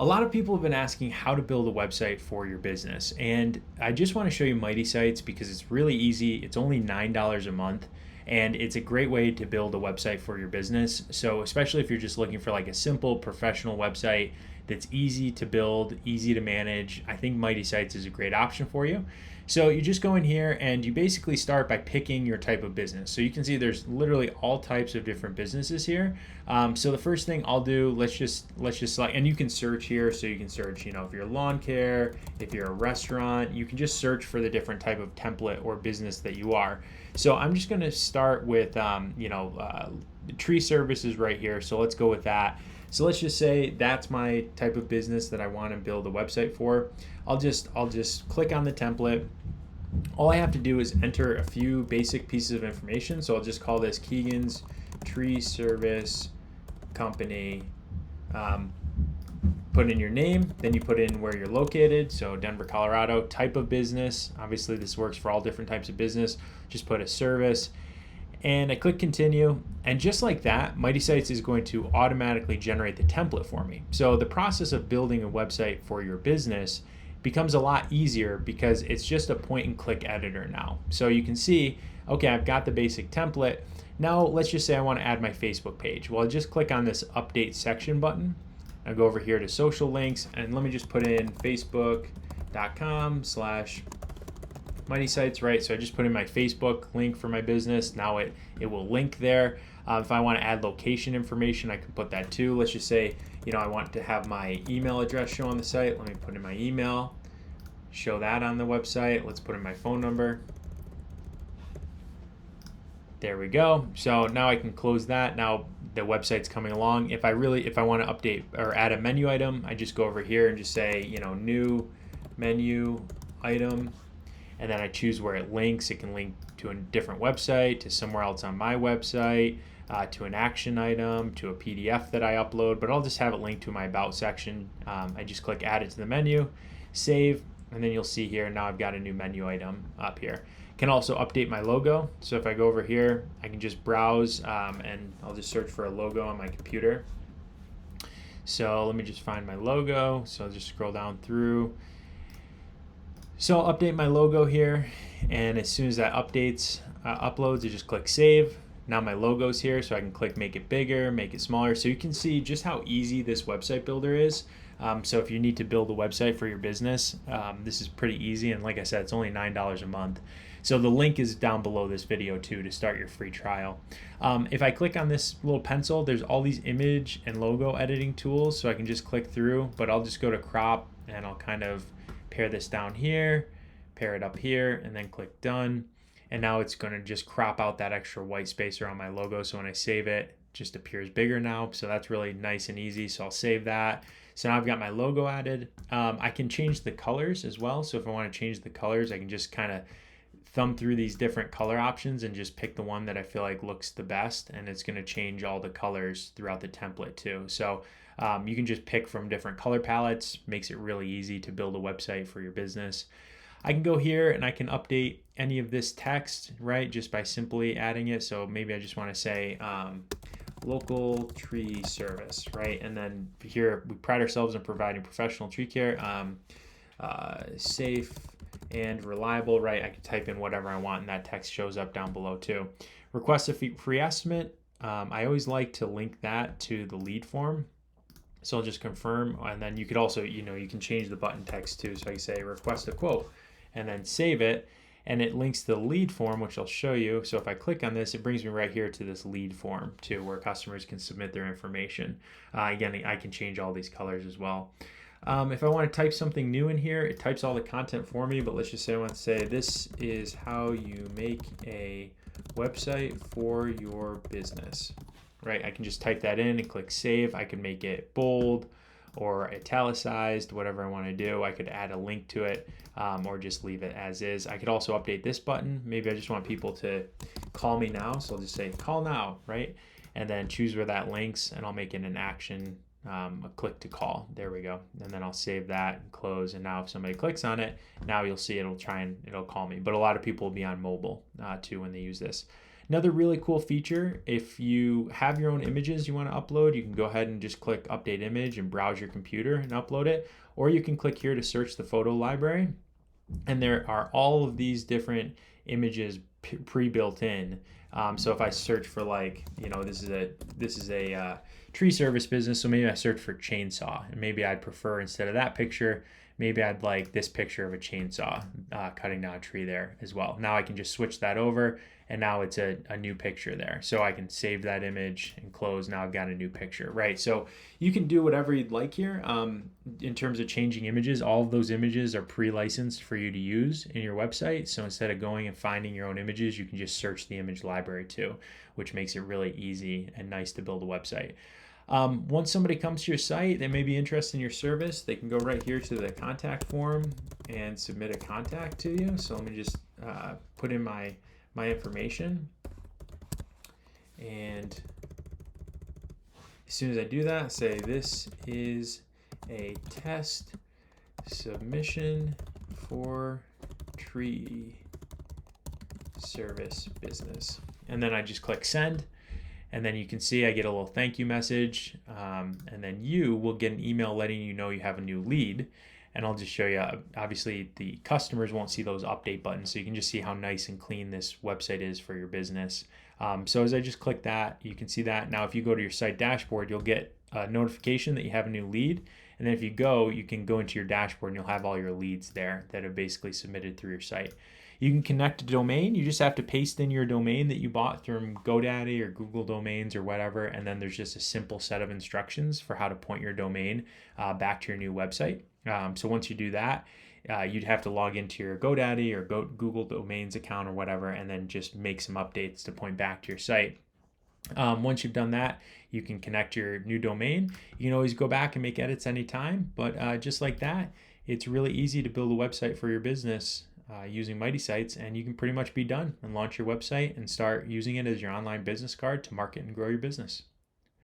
A lot of people have been asking how to build a website for your business, and I just want to show you Mighty Sites because it's really easy. It's only $9 a month, and it's a great way to build a website for your business. So, especially if you're just looking for like a simple professional website that's easy to build, easy to manage, I think Mighty Sites is a great option for you. So you just go in here and you basically start by picking your type of business. So you can see there's literally all types of different businesses here. So the first thing I'll do, let's just select, and you can search here. So you can search, if you're lawn care, if you're a restaurant, you can just search for the different type of template or business that you are. So I'm just going to start with, tree services right here. So let's go with that. So let's just say that's my type of business that I want to build a website for. I'll just click on the template. All I have to do is enter a few basic pieces of information. So I'll just call this Keegan's Tree Service Company. Put in your name, then you put in where you're located. So Denver, Colorado. Type of business. Obviously, this works for all different types of business. Just put a service. And I click continue, and just like that, Mighty Sites is going to automatically generate the template for me. So the process of building a website for your business becomes a lot easier because it's just a point and click editor now. So you can see, okay, I've got the basic template. Now let's just say I want to add my Facebook page. Well, I just click on this update section button. I go over here to social links, and let me just put in facebook.com/ Mighty Sites, right? So I just put in my Facebook link for my business. Now it will link there. If I want to add location information, I can put that too. Let's just say, I want to have my email address show on the site. Let me put in my email, show that on the website. Let's put in my phone number. There we go. So now I can close that. Now the website's coming along. If I want to update or add a menu item, I just go over here and just say, new menu item. And then I choose where it links. It can link to a different website, to somewhere else on my website, to an action item, to a PDF that I upload, but I'll just have it linked to my About section. I just click Add it to the menu, save, and then you'll see here, now I've got a new menu item up here. Can also update my logo. So if I go over here, I can just browse and I'll just search for a logo on my computer. So let me just find my logo. So I'll just scroll down through. So I'll update my logo here, and as soon as that uploads, I just click save. Now my logo's here, so I can click make it bigger, make it smaller. So you can see just how easy this website builder is. So if you need to build a website for your business, this is pretty easy. And like I said, it's only $9 a month. So the link is down below this video too to start your free trial. If I click on this little pencil, there's all these image and logo editing tools. So I can just click through, but I'll just go to crop and I'll kind of pair this down here, pair it up here, and then click done. And now it's going to just crop out that extra white space around my logo. So when I save it, it just appears bigger now. So that's really nice and easy. So I'll save that. So now I've got my logo added. I can change the colors as well. So if I want to change the colors, I can just kind of thumb through these different color options and just pick the one that I feel like looks the best. And it's going to change all the colors throughout the template too. So you can just pick from different color palettes, makes it really easy to build a website for your business. I can go here and I can update any of this text, right, just by simply adding it. So maybe I just want to say local tree service, right? And then here we pride ourselves in providing professional tree care, safe and reliable, right? I can type in whatever I want and that text shows up down below too. Request a free estimate. I always like to link that to the lead form. So I'll just confirm, and then you could also, you can change the button text too. So I can say request a quote and then save it, and it links to the lead form, which I'll show you. So if I click on this, it brings me right here to this lead form too, where customers can submit their information. Again, I can change all these colors as well. If I want to type something new in here, it types all the content for me, but let's just say I want to say this is how you make a website for your business. Right, I can just type that in and click save. I can make it bold or italicized, whatever I want to do. I could add a link to it or just leave it as is. I could also update this button. Maybe I just want people to call me now. So I'll just say call now, right? And then choose where that links, and I'll make it an action, a click to call. There we go. And then I'll save that and close. And now if somebody clicks on it, now you'll see it'll call me. But a lot of people will be on mobile too when they use this. Another really cool feature, if you have your own images you want to upload, you can go ahead and just click update image and browse your computer and upload it. Or you can click here to search the photo library. And there are all of these different images pre-built in. So if I search for, like, this is a tree service business, so maybe I search for chainsaw, and maybe I'd prefer, instead of that picture, maybe I'd like this picture of a chainsaw cutting down a tree there as well. Now I can just switch that over, and now it's a new picture there. So I can save that image and close. Now I've got a new picture, right? So you can do whatever you'd like here. In terms of changing images, all of those images are pre-licensed for you to use in your website. So instead of going and finding your own images, you can just search the image library too, which makes it really easy and nice to build a website. Once somebody comes to your site, they may be interested in your service, they can go right here to the contact form and submit a contact to you. So let me just put in my information, and as soon as I do that, say this is a test submission for tree service business, and then I just click send. And then you can see I get a little thank you message, and then you will get an email letting you know you have a new lead. And I'll just show you, obviously the customers won't see those update buttons, so you can just see how nice and clean this website is for your business. So as I just click that, you can see that. Now if you go to your site dashboard, you'll get a notification that you have a new lead. And then if you can go into your dashboard and you'll have all your leads there that are basically submitted through your site. You can connect a domain. You just have to paste in your domain that you bought from GoDaddy or Google Domains or whatever, and then there's just a simple set of instructions for how to point your domain back to your new website. So once you do that, you'd have to log into your GoDaddy or Google Domains account or whatever, and then just make some updates to point back to your site. Once you've done that, you can connect your new domain. You can always go back and make edits anytime, but just like that, it's really easy to build a website for your business using Mighty Sites, and you can pretty much be done and launch your website and start using it as your online business card to market and grow your business.